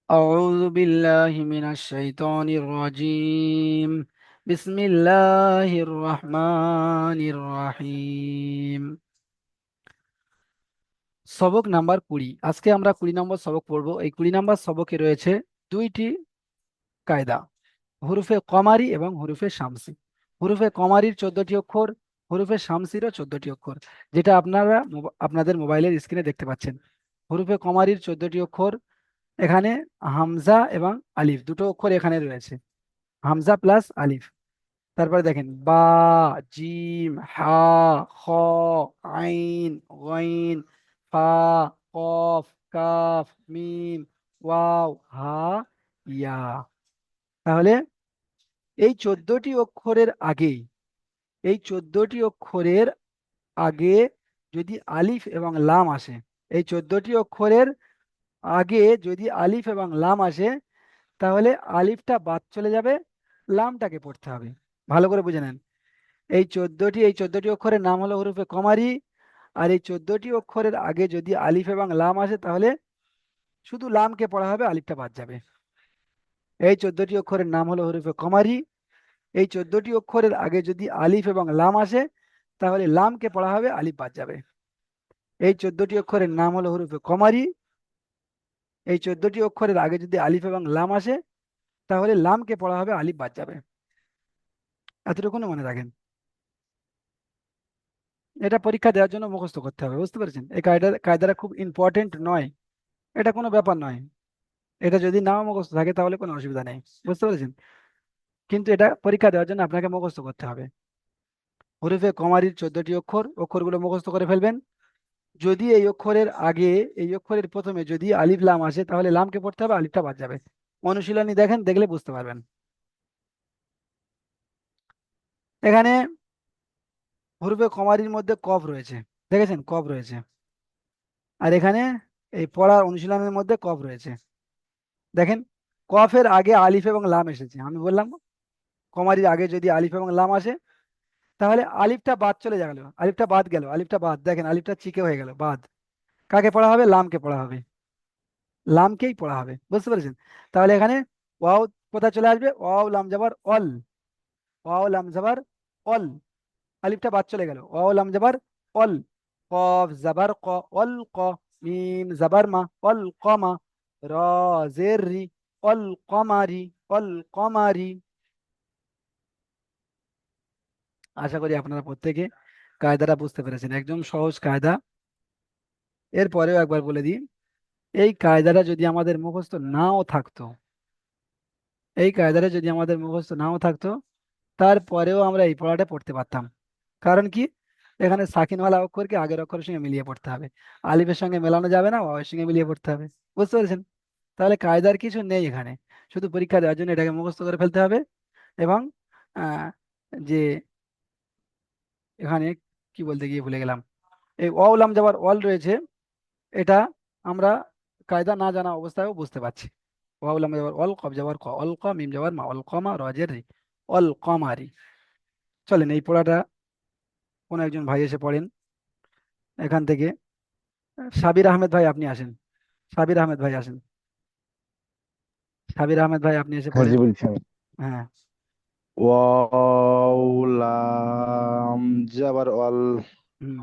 أعوذ بالله من الشيطان الرجيم. بسم الله الرحمن الرحيم। সবক নাম্বার 20। আজকে আমরা 20 নম্বর সবক পড়ব। এই 20 নম্বর সবকে রয়েছে দুইটি কায়দা, হুরুফে কমারি এবং হুরুফে শামসি। হুরুফে কমারির 14টি অক্ষর, হুরুফে শামসিরও 14টি অক্ষর, যেটা আপনারা আপনাদের মোবাইলের স্ক্রিনে দেখতে পাচ্ছেন। হুরুফে কমারির 14টি অক্ষর, এখানে হামজা এবং আলিফ দুটো অক্ষর এখানে রয়েছে, হামজা প্লাস আলিফ। তারপরে দেখেন বা, জিম, হা, খ, আইন, গইন, ফা, কফ, কাফ, মিম, ওয়াও, হা, ইয়া। তাহলে এই 14টি অক্ষরের আগে যদি আলিফ এবং লাম আসে, এই 14টি অক্ষরের আগে যদি আলিফ এবং লাম আসে, তাহলে আলিফটা বাদ চলে যাবে, লামটাকে পড়তে হবে। ভালো করে বুঝে নেন। এই চোদ্দটি অক্ষরের নাম হলো হরফে কমারি। আর এই 14টি অক্ষরের আগে যদি আলিফ এবং লাম আসে, তাহলে শুধু লামকে পড়া হবে, আলিফটা বাদ যাবে। এই 14টি অক্ষরের নাম হলো হরফে কমারি। এই 14টি অক্ষরের আগে যদি আলিফ এবং লাম আসে, তাহলে লামকে পড়া হবে, আলিফ বাদ যাবে। এই 14টি অক্ষরের নাম হলো হরফে কমারি। এই 14টি অক্ষরের আগে যদি আলিফ এবং লাম আসে, তাহলে লামকে পড়া হবে, আলিফ বাদ যাবে। এতটুকু মনে রাখেন। এটা পরীক্ষা দেওয়ার জন্য মুখস্থ করতে হবে, বুঝতে পেরেছেন? এই কায়দাটা খুব ইম্পর্টেন্ট নয়, এটা কোনো ব্যাপার নয়। এটা যদি নাও মুখস্থ থাকে তাহলে কোনো অসুবিধা নেই, বুঝতে পেরেছেন? কিন্তু এটা পরীক্ষা দেওয়ার জন্য আপনাকে মুখস্থ করতে হবে। হরফে কমারির 14টি অক্ষর, অক্ষরগুলো মুখস্থ করে ফেলবেন। যদি এই অক্ষরের আগে, এই অক্ষরের প্রথমে যদি আলিফ লাম আসে, তাহলে লামকে পড়তে হবে, আলিফটা বাদ যাবে। অনুশীলনী দেখেন, দেখলে বুঝতে পারবেন। এখানে হরফে কমারির মধ্যে কফ রয়েছে, দেখেছেন? কফ রয়েছে। আর এখানে এই পড়ার অনুশীলনের মধ্যে কফ রয়েছে, দেখেন। কফের আগে আলিফ এবং লাম এসেছে, আমি বললাম কমারির আগে যদি আলিফ এবং লাম আসে, তাহলে আলিফটা বাদ চলে গেল, আলিফটা বাদ গেল, আলিফটা বাদ, দেখেন আলিফটা চিকে হয়ে গেল, বাদ। কাকে পড়া হবে? লামকে পড়া হবে, লামকেই পড়া হবে, বুঝতে পেরেছেন? তাহলে এখানে ওয়াও কোথায় চলে আসবে? ওয়াও লাম জাবার অল, ওয়াও লাম জাবার অল, আলিফটা বাদ চলে গেল, ওয়াও লাম জাবার অল। কফ জাবার ক, অল ক। মিম জাবার মা, অল কমা। র জের রি, অল কমারি, অল কমারি। আশা করি আপনারা প্রত্যেকে কায়দাটা বুঝতে পেরেছেন, একদম সহজ কায়দা। এরপরেও একবার বলে দিই, এই কায়দাটা যদি আমাদের মুখস্থ নাও থাকতো, এই কায়দাটা যদি আমাদের মুখস্থ নাও থাকতো, তারপরেও আমরা এই পড়াটা পড়তে পারতাম। কারণ কি? এখানে সাকিনওয়ালা অক্ষরকে আগের অক্ষরের সঙ্গে মিলিয়ে পড়তে হবে, আলিফের সঙ্গে মেলানো যাবে না, ওয়াওয়ের সঙ্গে মিলিয়ে পড়তে হবে, বুঝতে পেরেছেন? তাহলে কায়দার কিছু নেই এখানে, শুধু পরীক্ষা দেওয়ার জন্য এটাকে মুখস্থ করে ফেলতে হবে। এবং আহ, যে এখানে কি বলতে গিয়ে ভুলে গেলাম, এই অউলাম যাবার অল রয়েছে, এটা আমরা কায়দা না জানা অবস্থায়ও বুঝতে পারছি। ওয়াউলাম যাবার অল, কব যাবার ক, অল ক, মিম যাবার মা, অল কমা, রজের রি, অল কমারি। চলেন এই পড়াটা কোন একজন ভাই এসে পড়েন এখান থেকে। সাবির আহমেদ ভাই আপনি আসেন, সাবির আহমেদ ভাই আসেন, সাবির আহমেদ ভাই আপনি এসে হ্যাঁ, পড়েন। জি বলছি আমি। হ্যাঁ। ওয়াও লাম জাবার ওয়াল, হুম।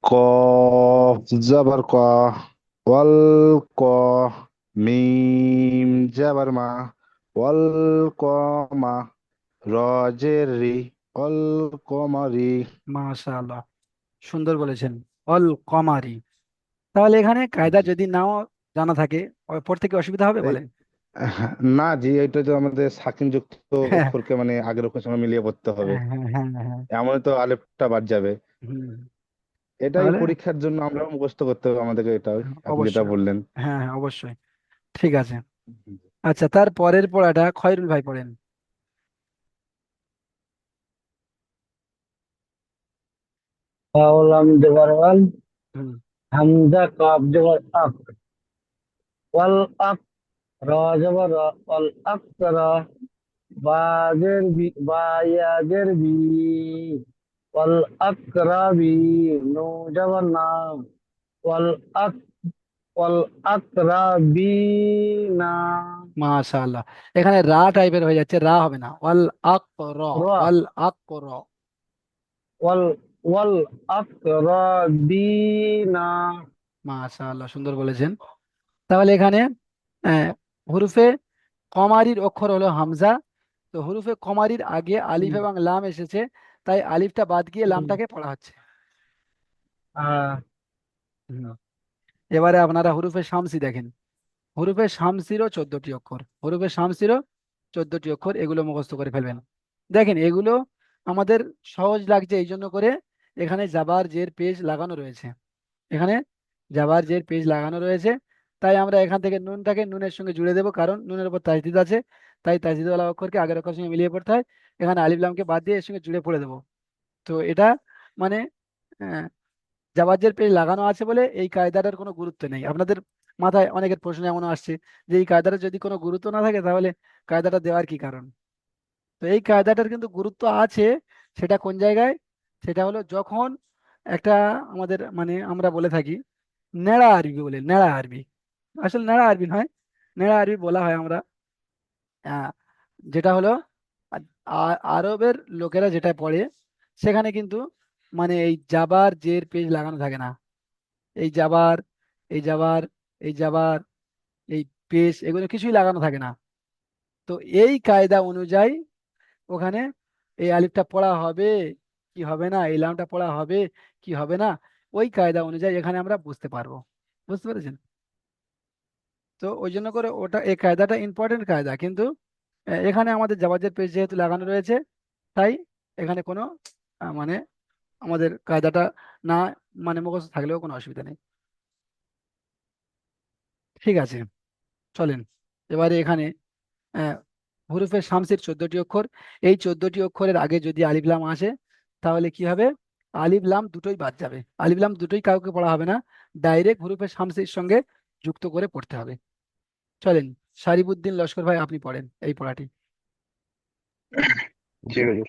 কফ জাবার ক, ওয়াল ক, মিম জাবার মা, ওয়াল কমা, রজের রি, ওয়াল কমারি। মাশাআল্লাহ, সুন্দর বলেছেন, অল কমারি। তাহলে এখানে কায়দা জি। যদি নাও জানা থাকে, পড়তে কি অসুবিধা হবে এই বলেন? না জি, এটা তো আমাদের সাকিন যুক্ত হ্যাঁ, অক্ষরকে মানে আগের অক্ষরের সঙ্গে মিলিয়ে পড়তে হবে। হ্যাঁ, হ্যাঁ, হ্যাঁ। এমন তো আলেফটা বাদ যাবে। হুম। এটাই তাহলে পরীক্ষার জন্য আমরা মুখস্থ করতে হবে আমাদেরকে, এটাই আপনি যেটা অবশ্যই, বললেন। হ্যাঁ, হ্যাঁ, অবশ্যই। ঠিক আছে। আচ্ছা, তার পরের পড়াটা খয়রুল ভাই পড়েন। واو لام جبر وال হুম। حمزة قاف جبر أق والأق را جبر را والأقصر باجر بي باياجر بي والأقربي نو جبر نا والأقربين ওয়াল আকরাবিনা। মাশাআল্লাহ। এখানে রা টাইপের হয়ে যাচ্ছে, রা হবে না, ওয়াল আকর, র ওয়াল আকর। ওয়াল ওয়াল আকরাবিনা। মাশাআল্লাহ, সুন্দর বলেছেন। তাহলে এখানে আহ, হুরুফে কমারির অক্ষর হলো হামজা। তো হুরুফে কমারির আগে আলিফ হুম, এবং লাম এসেছে, তাই আলিফটা বাদ গিয়ে হুম, লামটাকে পড়া হচ্ছে। আহ, হুম। এবারে আপনারা হুরুফে শামসি দেখেন। হুরুফে শামসিরও 14টি অক্ষর, হুরুফে শামসিরও 14টি অক্ষর, এগুলো মুখস্থ করে ফেলবেন। দেখেন এগুলো আমাদের সহজ লাগছে এই জন্য করে এখানে জাবার জের পেজ লাগানো রয়েছে। এখানে জাবার জের পেজ লাগানো রয়েছে, তাই আমরা এখান থেকে নুনটাকে নুনের সঙ্গে জুড়ে দেবো, কারণ নুনের উপর তাজদিদ আছে। তাই তাজদিদওয়ালা অক্ষরকে আগের অক্ষরের সঙ্গে মিলিয়ে পড়তে হয়। এখানে আলিফ লামকে বাদ দিয়ে এর সঙ্গে জুড়ে পড়ে দেবো। তো এটা মানে আহ, জাবাজের পেজ লাগানো আছে বলে এই কায়দাটার কোনো গুরুত্ব নেই। আপনাদের মাথায় অনেকের প্রশ্ন এমন আসছে যে এই কায়দাটা যদি কোনো গুরুত্ব না থাকে তাহলে কায়দাটা দেওয়ার কি কারণ। তো এই কায়দাটার কিন্তু গুরুত্ব আছে। সেটা কোন জায়গায়? সেটা হলো যখন একটা আমাদের মানে আমরা বলে থাকি নেড়া আরবি বলে, নেড়া আরবি, আসলে নেড়া আরবি নয়, নেড়া আরবি বলা হয় আমরা। আহ, যেটা হলো আরবের লোকেরা যেটা পড়ে সেখানে কিন্তু মানে এই জাবার জের পেজ লাগানো থাকে না। এই জাবার, এই জাবার, এই জাবার, এই পেশ, এগুলো কিছুই লাগানো থাকে না। তো এই কায়দা অনুযায়ী ওখানে এই আলিফটা পড়া হবে কি হবে না, এই লামটা পড়া হবে কি হবে না, ওই কায়দা অনুযায়ী এখানে আমরা বুঝতে পারবো। বুঝতে পেরেছেন? তো ওই জন্য করে ওটা এই কায়দাটা ইম্পর্টেন্ট কায়দা, কিন্তু এখানে আমাদের জাবাজের পেজ যেহেতু লাগানো রয়েছে, তাই এখানে কোনো মানে আমাদের কায়দাটা না মানে মুখস্থ থাকলেও কোনো অসুবিধা নেই। ঠিক আছে, চলেন এবারে এখানে আহ, হুরুফে শামসির 14টি অক্ষর। এই 14টি অক্ষরের আগে যদি আলিফ লাম আসে তাহলে কি হবে? আলিফ লাম দুটোই বাদ যাবে, আলিফ লাম দুটোই কাউকে পড়া হবে না, ডাইরেক্ট হুরুফে শামসির সঙ্গে যুক্ত করে পড়তে হবে। চলেন, শারিবুদ্দিন লস্কর ভাই আপনি পড়েন এই পড়াটি। জি হুজুর।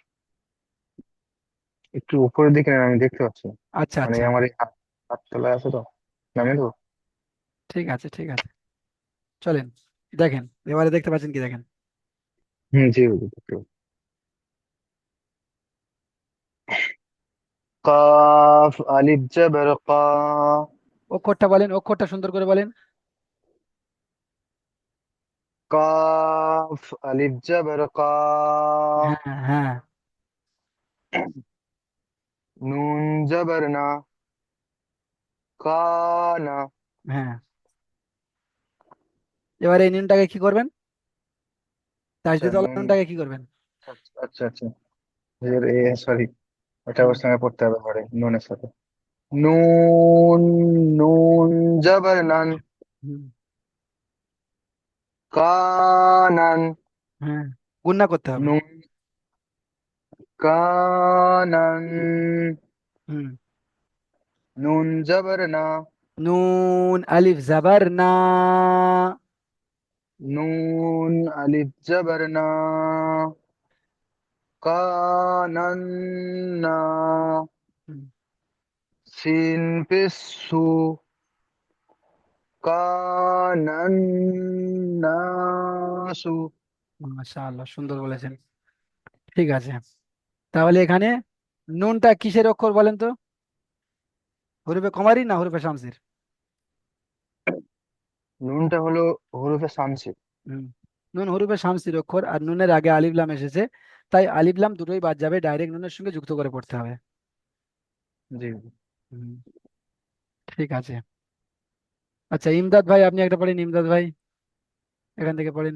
একটু উপরের দিকে নেন, আমি দেখতে পাচ্ছি না। আচ্ছা মানে আচ্ছা, আমার এই হাত তলায় আছে তো, নামিয়ে দেবো। ঠিক আছে ঠিক আছে, চলেন দেখেন এবারে দেখতে পাচ্ছেন কি দেখেন। জি হুজুর, দেখতে পাচ্ছি। কাফ আলিফ জবর কা। অক্ষরটা বলেন, অক্ষরটা সুন্দর করে বলেন। কাফ আলিফ জবর কা। হ্যাঁ হ্যাঁ। নুন জবর না। কানা। হ্যাঁ, এবারে এই নুনটাকে কি করবেন? আচ্ছা তাসদিদ ওয়ালা নুন। নুনটাকে কি করবেন? আচ্ছা আচ্ছা আচ্ছা। হুজুর, সরি, ওটা হুম, ওর সঙ্গে পড়তে হবে পরে নুনের সাথে। নুন। নুন জবর নান। হুম, কানান। হ্যাঁ, গুণনা করতে হবে। নুন। কানান। হুম। নুন জবর না। নুন আলিফ জাবার না। নুন আলিফ জবর না। কানান না। হুম, সিন পেসু। কানান নাসু। মাশাআল্লাহ, সুন্দর বলেছেন। ঠিক আছে, তাহলে এখানে নুনটা কিসের অক্ষর বলেন তো? হরফে কমারি না হরফে শামসির? নুনটা হলো হরফে শামসির। হুম, নুন হরফে শামসির অক্ষর, আর নুনের আগে আলিফ লাম এসেছে, তাই আলিফ লাম দুটোই বাদ যাবে, ডাইরেক্ট নুনের সঙ্গে যুক্ত করে পড়তে হবে। জি। হুম, ঠিক আছে। আচ্ছা ইমদাদ ভাই আপনি একটা পড়েন, ইমদাদ ভাই এখান থেকে পড়েন।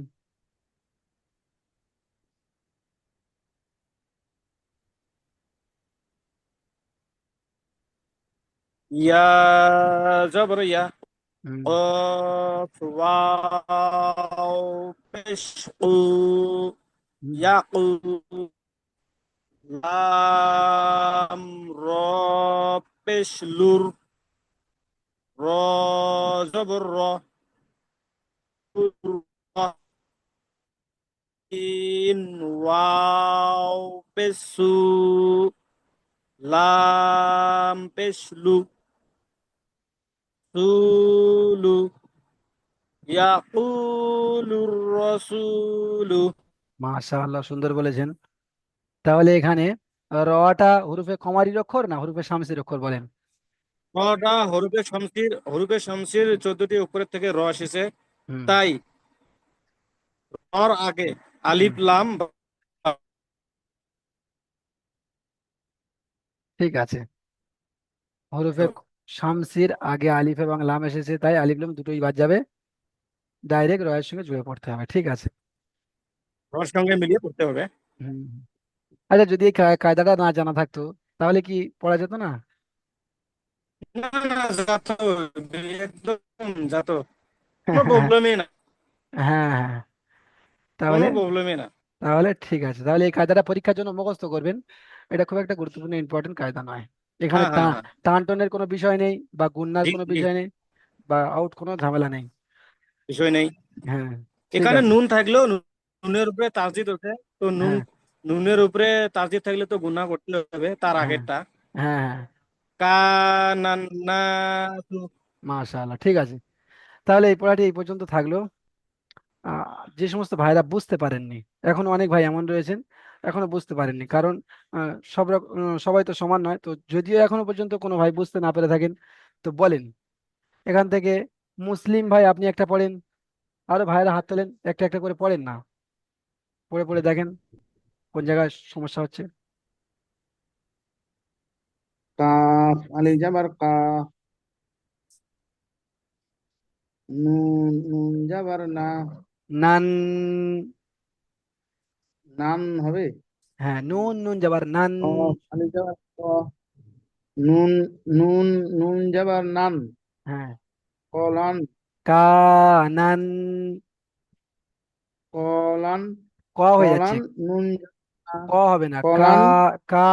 يا جبر يا হুম, قاف واو بشقو হুম, يقو لام را بشلور را جبر را إن واو بسو لام بشلو الرسول يقول الرسول মাশাআল্লাহ, সুন্দর বলেছেন। তাহলে এখানে রটা হরফে কমারির অক্ষর না হরফে শামসির অক্ষর বলেন? রটা হরফে শামসির 14টি অক্ষরের থেকে র এসেছে, হুম। তাই রর আগে হুম, আলিফ লাম ঠিক আছে। হরফে শামসির আগে আলিফ এবং লাম এসেছে, তাই আলিফ লাম দুটোই বাদ যাবে, ডাইরেক্ট রয়ের সঙ্গে জুড়ে পড়তে হবে। ঠিক আছে। রর সঙ্গে মিলিয়ে পড়তে হবে। হুম। আচ্ছা, যদি এই কায়দাটা না জানা থাকতো তাহলে কি পড়া যেত না? না না, যাতো, একদম যাতো, কোনো প্রবলেমই না, হ্যাঁ, হ্যাঁ। কোনো তাহলে প্রবলেমই না। তাহলে ঠিক আছে, তাহলে এই কায়দাটা পরীক্ষার জন্য মুখস্থ করবেন। এটা খুব একটা গুরুত্বপূর্ণ ইম্পর্টেন্ট কায়দা নয়। এখানে হ্যাঁ হ্যাঁ হ্যাঁ, টান টনের কোনো বিষয় নেই, বা গুণনার জি কোনো জি, বিষয় নেই, বা আউট কোনো ঝামেলা নেই। বিষয় নেই। হ্যাঁ, ঠিক এখানে আছে। নুন থাকলেও নুনের উপরে তাসদিদ ওঠে, তো হ্যাঁ, নুনের উপরে তাসদিদ থাকলে তো গুনাহ করতে হবে তার হ্যাঁ, আগেরটা। হ্যাঁ, হ্যাঁ। কানান্নাসু। মাশাআল্লাহ, ঠিক আছে। তাহলে এই পড়াটি এই পর্যন্ত থাকলো। যে সমস্ত ভাইরা বুঝতে পারেননি, এখন অনেক ভাই এমন রয়েছেন এখনো বুঝতে পারেননি, কারণ সবাই তো সমান নয়। তো যদিও এখনো পর্যন্ত কোনো ভাই বুঝতে না পেরে থাকেন, তো বলেন এখান থেকে। মুসলিম ভাই আপনি একটা পড়েন, আরো ভাইরা হাত তোলেন, একটা একটা করে পড়েন না, পড়ে পড়ে দেখেন কোন জায়গায় সমস্যা হচ্ছে। কাফ আলিফ জাবার কা, নুন নুন জাবার না, নান। নান হবে। হ্যাঁ, নুন নুন যাবার নান। কফ আলিফ জাবার ক, নুন নুন নুন জাবার নান, হ্যাঁ, কলান কানান। কলান ক হয়ে যাচ্ছে, কলান নুন জাবার ক হবে না, কা। কলান, কা।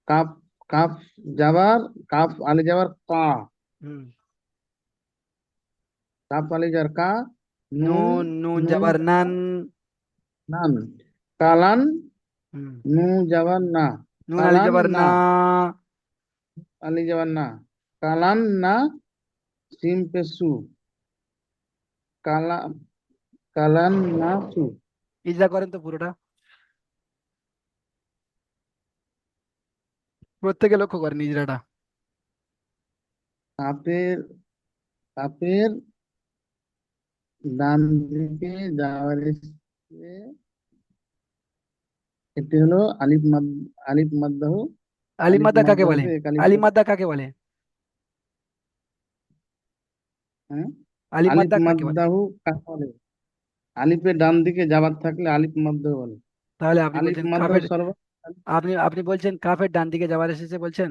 কাপ কাপ জাবার, কাপ আলিফ জাবার কা, হুম। কাপ আলিফ জাবার কা, নুন নুন নুন নুন যাবার নান। নান, কালান হুম। নু জাবার না, নুন আলি কালান যাবার না, না। আলিফ জাবার না, কালান না, সিম পে সু, কালা কালান না সু। ইজরা করেন তো পুরোটা, প্রত্যেকে লক্ষ্য করেন ইজরাটা। কাপের কাপের ডান দিকে যাওয়ার ইচ্ছে, এটি হলো আলিফ মাদ্দাহু। আলিফ আলিমাদা কাকে বলে? মাদ্দাহুতে এক আলিফ আলিমাদা কাকে বলে? হ্যাঁ, আলিফ আলিমাদা কাকে বলে? মাদ্দাহু কাকে বলে? আলিফের ডান দিকে যাবার থাকলে আলিফ মাদ্দাহু বলে। তাহলে আপনি আলিফ বলছেন মাদ্দাহু কাফের, সর্ব, আপনি আপনি বলছেন কাফের ডান দিকে যাবার এসেছে বলছেন,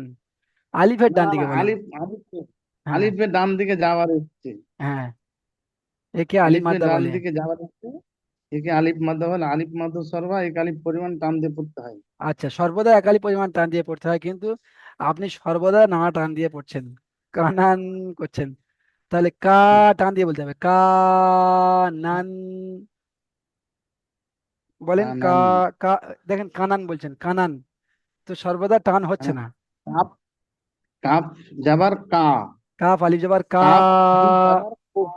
আলিফের না ডান না দিকে বলেন। আলিফ হ্যাঁ, আলিফের ডান দিকে যাওয়ার ইচ্ছে, হ্যাঁ, একে আলিফের আলিমাদা ডান বলে। দিকে যাওয়ার ইচ্ছে, একে আলিফ মাদ্দা বলে। আলিফ মাদ্দা সর্বা এক আলিফ পরিমাণ টান দিয়ে পড়তে হয়। আচ্ছা, সর্বদা একালি পরিমাণ টান দিয়ে পড়তে হয়, কিন্তু আপনি সর্বদা না টান দিয়ে পড়ছেন, কানান করছেন। তাহলে কা হুম, টান দিয়ে বলতে হবে, কা নান বলেন, কা। কানান, কা। দেখেন কানান বলছেন, কানান, তো সর্বদা টান হচ্ছে না। কাপ কাপ যাবার কা, কাফ আলিফ জবর কা। কাপ আলিফ যাবার কা,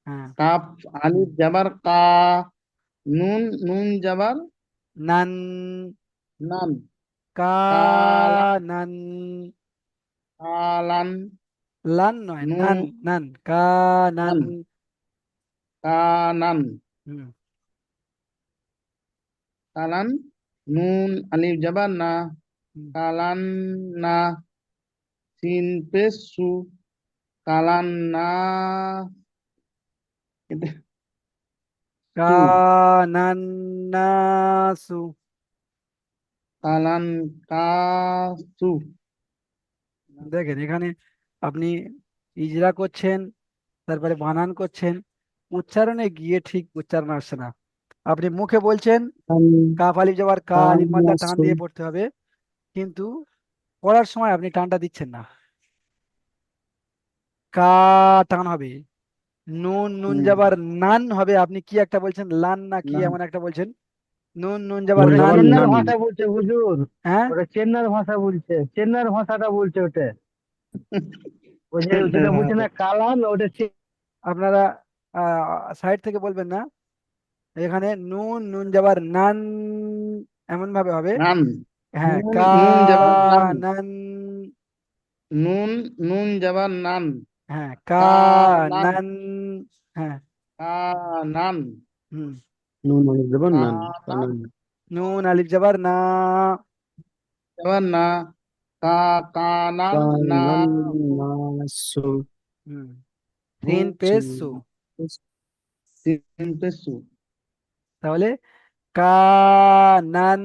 হ্যাঁ, কাপ আলিফ যাবার কা, নুন নুন যাবার নান। নান, কালান কানান। কালান, লান নয়, নু নান। নান কানান। নান, কানান, হুম। কালান, নুন আলিফ যাবার না, হুম। কালান না, সিন পেশ সু, কালান না, এটা সু, কানান নাসু। কালান কাসু। দেখেন এখানে আপনি ইজরা করছেন, তারপরে বানান করছেন, উচ্চারণে গিয়ে ঠিক উচ্চারণ আসছে না। আপনি মুখে বলছেন কাফ আলিফ জবর কা, আলিফ মাদ্দা টান দিয়ে পড়তে হবে, কিন্তু পড়ার সময় আপনি টানটা দিচ্ছেন না। কা টান হবে, নুন নুন যাবার নান হবে, আপনি কি একটা বলছেন, লান না কি না, এমন একটা বলছেন, নুন নুন যাবার ওটা নান। চেন্নার নান, ভাষা বলছে হুজুর, হ্যাঁ, ওটা চেন্নার ভাষা বলছে, চেন্নার ভাষাটা বলছে ওটা। ওই যে যেটা বলছি না কালাম, ওটা আপনারা সাইড থেকে বলবেন না। এখানে নুন নুন যাবার নান, এমন ভাবে হবে। নান। হ্যাঁ, নুন কা নুন যাবার নান। নান। নুন নুন যাবার নান। হ্যাঁ, কা কা নান। নান। হ্যাঁ। কা নান। হুম। নুন অনেক দেবেন কা না নান কানান। নুন আলিফ যাবার না। যাবার না। কা কানান না। কানান নাসু। হুম। হু তিন পেশ সু। তিন পেশু। তাহলে কানান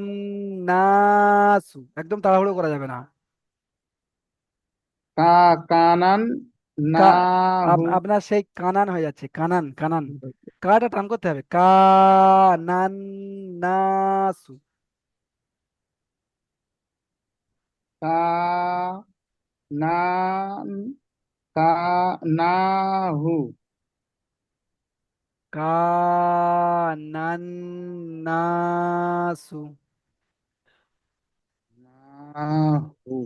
নাসু, একদম তাড়াহুড়ো করা যাবে না। কা কানান না কা হু। আপনার সেই কানান হয়ে যাচ্ছে, কানান কানান। কাটা টান করতে হবে, কানান নাসু। কা না কা না হু। কানান নাসু। না হু।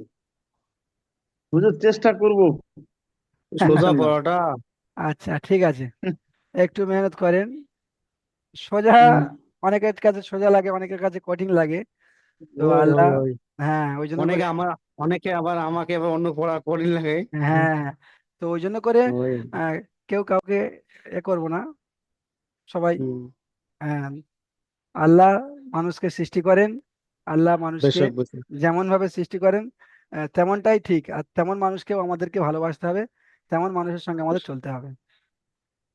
বুঝার চেষ্টা করব সোজা ইনশাল্লাহ। পড়াটা। আচ্ছা, ঠিক আছে, একটু মেহনত করেন। সোজা, হুম। অনেকের কাছে সোজা লাগে, অনেকের কাছে কঠিন লাগে। তো ওই আল্লাহ, ওই ওই হ্যাঁ ওই জন্য করে, অনেকে আমার, অনেকে আবার আমাকে আবার অন্য পড়া কঠিন লাগে। হ্যাঁ হ্যাঁ, তো ওই জন্য করে ওই আহ, কেউ কাউকে করবো না, সবাই। হুম, হ্যাঁ, আল্লাহ মানুষকে সৃষ্টি করেন, আল্লাহ মানুষকে বেশক বেশক। যেমন ভাবে সৃষ্টি করেন তেমনটাই ঠিক, আর তেমন মানুষকেও আমাদেরকে ভালোবাসতে হবে, তেমন মানুষের সঙ্গে আমাদের চলতে হবে।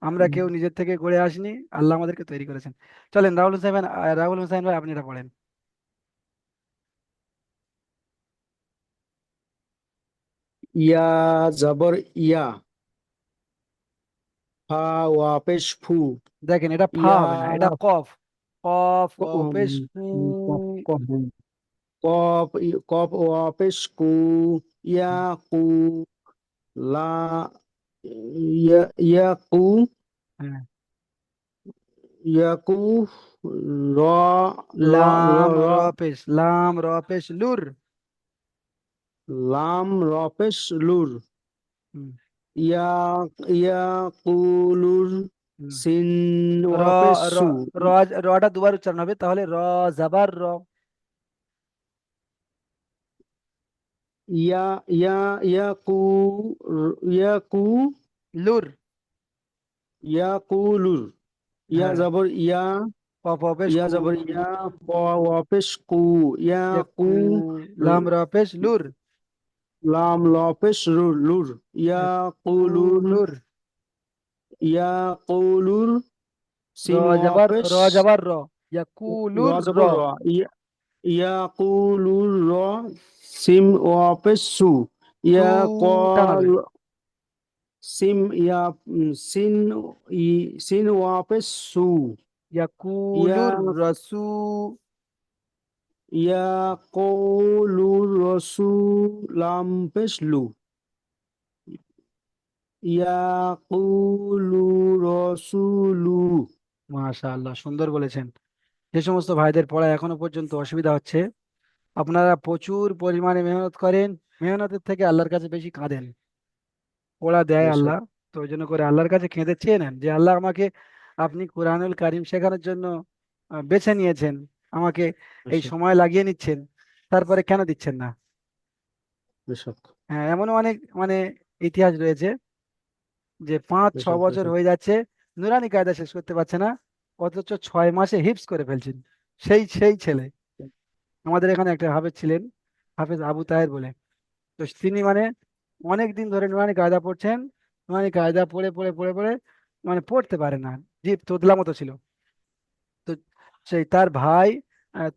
আমরা কেউ নিজের থেকে গড়ে আসিনি, আল্লাহ আমাদেরকে তৈরি করেছেন। চলেন, রাহুল হোসেন ভাই, আপনি এটা পড়েন। ইয়া জবর ইয়া, ফা ওয়া পেশ ফু, দেখেন, এটা ফা ইয়া হবে না, এটা কফ। কফ ক- ও পেশ ফু। ক- কপ কপ ওয়া পেশ কু, ইয়া কু, লা ইয়া ইয়া কু, হ্যাঁ, ইয়াকু, র র র লাম র র পেশ, লাম র পেশ লুর। লাম র পেশ লুর, হুম, ইয়া ইয়াকুলুর, হুম। সিন র ওয়া পেশ র সু, র রটা দুবার উচ্চারণ হবে, তাহলে র জাবার র। ইয়া ইয়া ইয়াকু, ইয়াকু, লুর। ইয়াকুলুর, ইয়া হ্যাঁ, জবর ইয়া, কফ ও পেশ ইয়া কু। জবর ইয়া, প ওয়া পেশ কু, ইয়াকু, কু, লাম র পেশ লুর। লাম ল পেশ লুর লুর, হ্যাঁ, ইয়াকুলুর, লুর। ইয়াকুলুর, র সিন জাবার ওয়াপেশ, র জাবার র, ইয়াকুলুর র। রজবর র, ইয়াকুলুর র, সিম ওয়াপেশ সু, সু ইয়াকল, টানাবে। সিম ইয়া, সিন ই, সিন ওয়াপেশ সু, ইয়া ইয়াকুলুর রসু। ইয়াকুলুর রসু, লাম পেশ লু, ইয়াকুলুর রসুলু। মাশাআল্লাহ, সুন্দর বলেছেন। যে সমস্ত ভাইদের পড়া এখনো পর্যন্ত অসুবিধা হচ্ছে, আপনারা প্রচুর পরিমাণে মেহনত করেন, মেহনতের থেকে আল্লাহর কাছে বেশি কাঁদেন। পড়া দেয় বেশক আল্লাহ, তো ওই জন্য করে আল্লাহর কাছে কেঁদে চেয়ে নেন যে আল্লাহ, আমাকে আপনি কোরআনুল কারিম শেখানোর জন্য বেছে নিয়েছেন, আমাকে এই বেশক সময় লাগিয়ে নিচ্ছেন, তারপরে কেন দিচ্ছেন না? বেশক হ্যাঁ, এমনও অনেক মানে ইতিহাস রয়েছে যে 5-6 বছর বেশক হয়ে যাচ্ছে, নুরানি কায়দা শেষ করতে পারছে না, অথচ 6 মাসে হিফজ করে ফেলছেন। সেই সেই ছেলে, আমাদের এখানে একটা হাফেজ ছিলেন, হাফেজ আবু তাহের বলে। তো তিনি মানে অনেক দিন ধরে নুরানি কায়দা পড়ছেন, নুরানি কায়দা পড়ে পড়ে পড়ে পড়ে মানে পড়তে পারে না, জিভ তোতলা মতো ছিল। তো সেই তার ভাই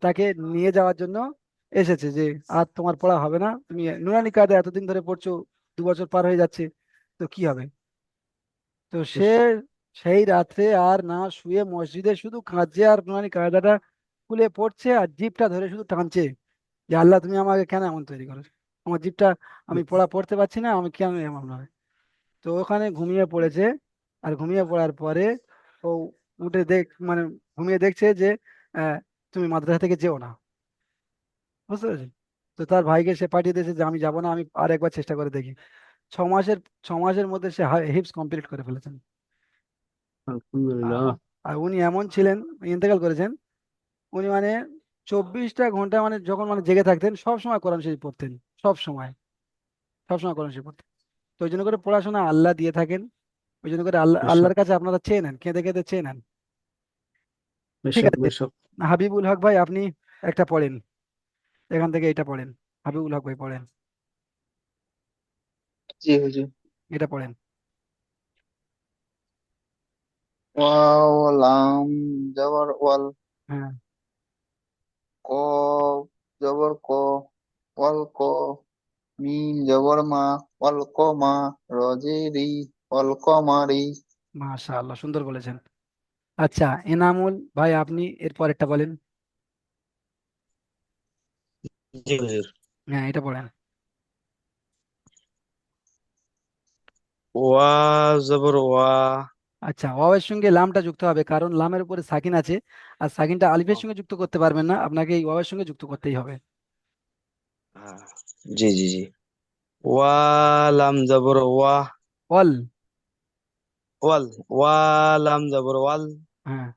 তাকে নিয়ে যাওয়ার জন্য এসেছে যে আর তোমার পড়া হবে না, তুমি নুরানি কায়দা এতদিন ধরে পড়ছো, 2 বছর পার হয়ে যাচ্ছে, তো কি হবে? তো সে বেশক সেই রাত্রে আর না শুয়ে মসজিদে শুধু কাঁদছে, আর নুরানি কায়দাটা খুলে পড়ছে, আর জিভটা ধরে শুধু টানছে যে আল্লাহ, তুমি আমাকে কেন এমন তৈরি করেছো, আমার জিভটা, আমি পড়া পড়তে পারছি না, আমি কেন এমন হবে? তো ওখানে ঘুমিয়ে পড়েছে। আর ঘুমিয়ে পড়ার পরে ও উঠে মানে ঘুমিয়ে দেখছে যে আহ, তুমি মাদ্রাসা থেকে যেও না, বুঝতে পেরেছি। তো তার ভাইকে সে পাঠিয়ে দিয়েছে যে আমি যাবো না, আমি আর একবার চেষ্টা করে দেখি। ছ মাসের 6 মাসের মধ্যে সে হিফজ কমপ্লিট করে ফেলেছেন। আলহামদুলিল্লাহ। আ- আর উনি এমন ছিলেন, ইন্তেকাল করেছেন, উনি মানে 24টা ঘন্টা মানে যখন মানে জেগে থাকতেন সব সময় কোরআন শরীফ পড়তেন, সব সময়, সব সময় কোরআন শরীফ পড়তেন। তো ওই জন্য করে পড়াশোনা আল্লাহ দিয়ে থাকেন, ওই জন্য করে বেশক আল্লাহর কাছে আপনারা চেয়ে নেন, কেঁদে কেঁদে চেয়ে নেন। ঠিক বেশক আছে, বেশক। হাবিবুল হক ভাই আপনি একটা পড়েন, এখান থেকে এটা পড়েন, হাবিবুল হক ভাই পড়েন, জি হুজুর। এটা পড়েন। ওয়াও লাম জবর ওয়াল, হ্যাঁ, কফ জবর ক, ওয়াল ক, মিম জবর মা, ওয়াল কমা, রজেরি, ওয়াল কমারি। মাশাআল্লাহ, সুন্দর বলেছেন। আচ্ছা, এনামুল ভাই আপনি এর পরেরটা বলেন। জি হুজুর। হ্যাঁ, এটা পড়েন। ওয়া জবর ওয়া, আচ্ছা, ওয়াওয়ের সঙ্গে লামটা যুক্ত হবে, কারণ লামের উপরে সাকিন আছে, আর সাকিনটা আলিফের সঙ্গে যুক্ত করতে পারবেন না, আপনাকে এই ওয়াওয়ের সঙ্গে যুক্ত করতেই হবে। হ্যাঁ, জি জি জি। ওয়া লাম জবর ওয়া, অল। ওয়াল, ওয়া লাম জবর ওয়াল, হ্যাঁ,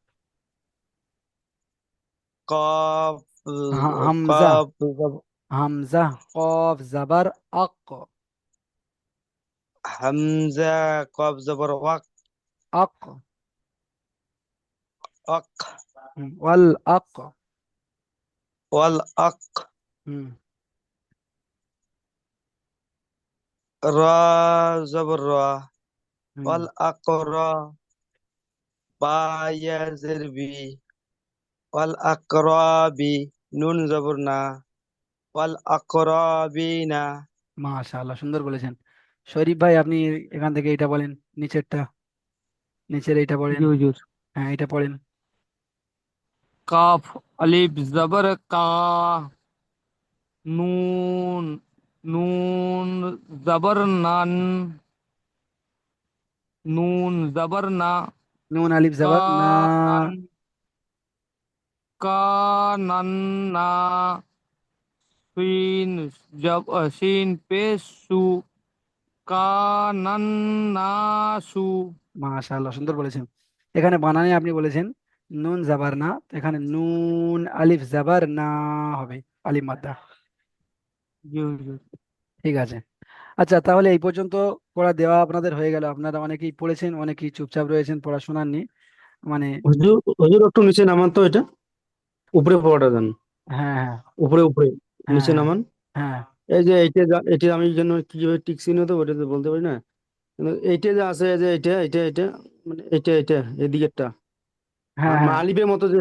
কফ, হামজা, কফ জবর, হামজা, কফ জাবার আক, হামজা, কফ জবর ওয়াক, আক, অক, ওয়াল আক। ওয়াল অক, হুম, রা জবর রা, হুম, ওয়াল আকরা, বা ইয়া জের বি, ওয়াল আকরাবি, নুন জবর না, ওয়াল আকরাবিনা। মাশাআল্লাহ, সুন্দর বলেছেন। শরীফ ভাই আপনি এখান থেকে এটা বলেন, নিচেরটা, নিচের এইটা জি পড়েন। হুজুর। হ্যাঁ, এটা পড়েন। কাফ আলিফ জবর কা, নুন নুন জবর নান, নুন জবর না, নুন আলিফ কা জাবার না, নান, কা নান না, সিন সিন পেশ সু, কা নান না সু। মাশাআল্লাহ, সুন্দর বলেছেন। এখানে বানানে আপনি বলেছেন নুন জাবার না, তো এখানে নুন আলিফ জাবার না হবে, আলিফ মাদ্দা। জি হুজুর। ঠিক আছে। আচ্ছা, তাহলে এই পর্যন্ত পড়া দেওয়া আপনাদের হয়ে গেল, আপনারা অনেকেই পড়েছেন, অনেকেই চুপচাপ রয়েছেন, পড়াশোনার নেই মানে। হুজুর, হুজুর একটু নিচে নামান তো এটা, উপরে পড়াটা দেন। হ্যাঁ, হ্যাঁ, উপরে উপরে, হ্যাঁ, নিচে নামান। হ্যাঁ, এই যে এইটা এটা আমি যেন কিভাবে টিকছি না তো ওটা তো বলতে পারি না, কিন্তু এইটা যে আছে, এই যে এটা মানে এটা এদিকেরটা হ্যাঁ, হ্যাঁ, আলিফের মতো যে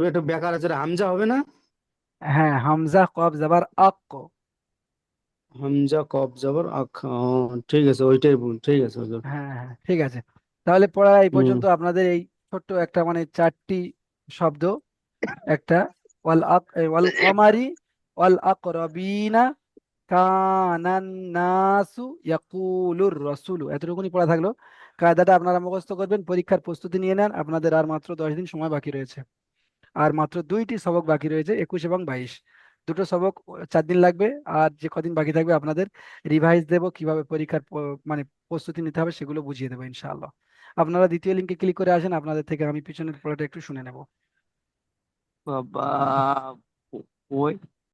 একটা বেকার আছে, এটা হামজা হবে না? হ্যাঁ, হামজা কফ জাবার আক। হামজা কফ জবর আখ, ঠিক আছে, ওইটাই ভুল, ঠিক আছে হুজুর। হ্যাঁ, হ্যাঁ, ঠিক আছে। তাহলে পড়া এই হুম। পর্যন্ত আপনাদের এই ছোট্ট একটা মানে 4টি শব্দ, একটা ওয়াল কমারি, ওয়াল আকরবিনা, কানান নাসু ইয়াকুলুর রসুলু, এতটুকুনি পড়া থাকলো। কায়দাটা আপনারা মুখস্থ করবেন, পরীক্ষার প্রস্তুতি নিয়ে নেন, আপনাদের আর মাত্র 10 দিন সময় বাকি রয়েছে, আর মাত্র 2টি সবক বাকি রয়েছে, 21 এবং 22। দুটো সবক 4 দিন লাগবে, আর যে কদিন বাকি থাকবে আপনাদের রিভাইজ দেবো, কিভাবে পরীক্ষার মানে প্রস্তুতি নিতে হবে সেগুলো বুঝিয়ে দেবো ইনশাআল্লাহ। আপনারা দ্বিতীয় লিঙ্কে ক্লিক করে আসেন, আপনাদের থেকে আমি পিছনের পড়াটা একটু শুনে নেব। বাবা, ওই